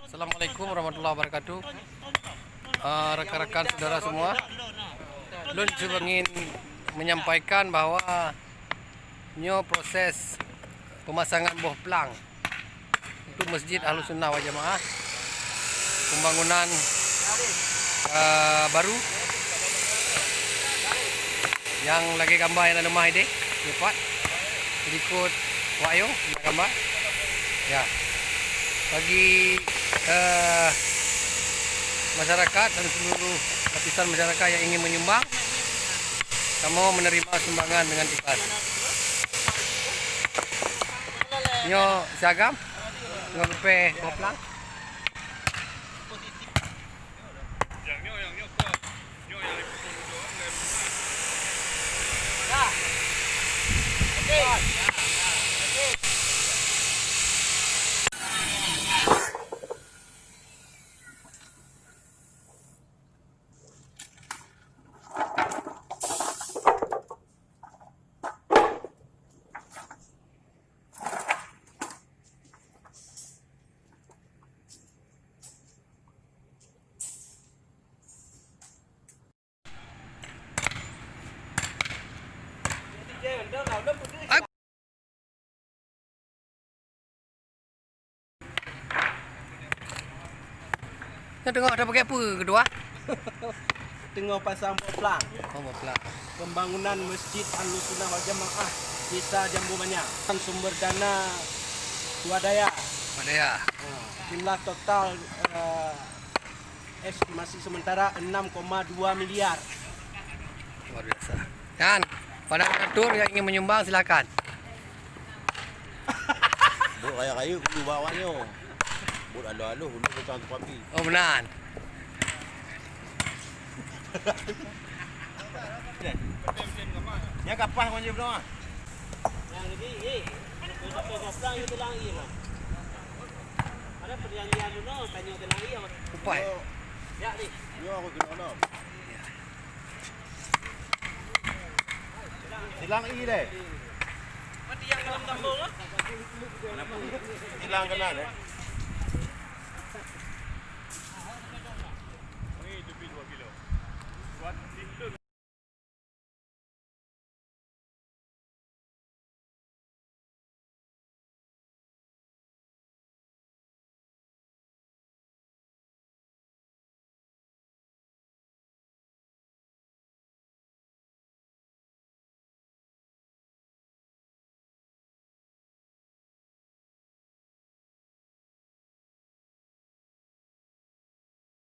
Assalamualaikum warahmatullahi wabarakatuh. Rekan-rekan saudara semua, Lun coba ingin menyampaikan bahwa proses pemasangan buah pelang untuk Masjid Ahlus Sunnah wal Jamaah, pembangunan baru yang lagi gambar yang ada lemah ini cepat ikut Wahyu gambar ya bagi masyarakat dan seluruh lapisan masyarakat yang ingin menyumbang, kamu menerima sumbangan dengan ikhlas. Nyo siagam ngope koplang. Tengok ada pakai apa kedua? Tengah pasang pelang. Oh, pelang. Pembangunan Masjid Ahlus Sunnah wal Jamaah Desa Jambu Manyang. Sumber dana swadaya. Swadaya. Jumlah total estimasi sementara 6,2 miliar. Luar biasa. Dan pada donatur yang ingin menyumbang silakan. Buk kaya-kaya dulu bawahnya. Buk alu-alu dulu macam tu papi. Oh benar. Yang kapas kau je belum ah? Yang ini, pelang itu langi lah. Ada perjanjian dulu, tanya ke langi apa? Upai. Ya ni. Yo aku kena nak. Silang i deh. Mati yang dalam tambung lah. Silang kena deh.